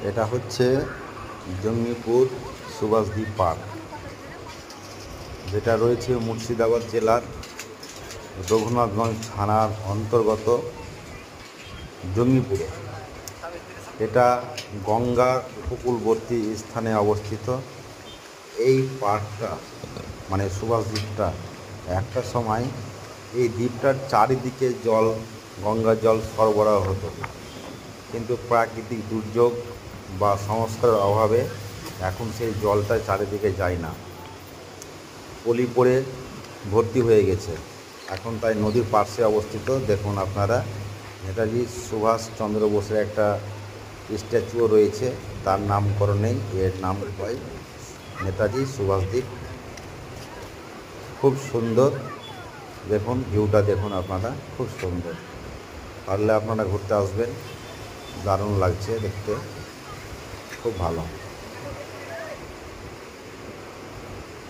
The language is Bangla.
এটা হচ্ছে জঙ্গিপুর সুভাষদ্বীপ পার্ক, যেটা রয়েছে মুর্শিদাবাদ জেলার রঘুনাথগঞ্জ থানার অন্তর্গত জঙ্গিপুরে। এটা গঙ্গার উপকূলবর্তী স্থানে অবস্থিত। এই পার্কটা মানে সুভাষদ্বীপটা একটা সময় এই দ্বীপটার চারিদিকে গঙ্গার জল সরবরাহ হতো, কিন্তু প্রাকৃতিক দুর্যোগ বা সংস্কারের অভাবে এখন সেই জলটা চারিদিকে যায় না, পলি পড়ে ভর্তি হয়ে গেছে। এখন তাই নদীর পার্শ্বে অবস্থিত। দেখুন আপনারা, নেতাজি সুভাষচন্দ্র বোসের একটা স্ট্যাচুও রয়েছে, তার নামকরণেই এর নাম হয় নেতাজি সুভাষদ্বীপ। খুব সুন্দর, দেখুন ভিউটা দেখুন আপনারা, খুব সুন্দর। পারলে আপনারা ঘুরতে আসবেন, দারুণ লাগছে দেখতে, খুব ভালো।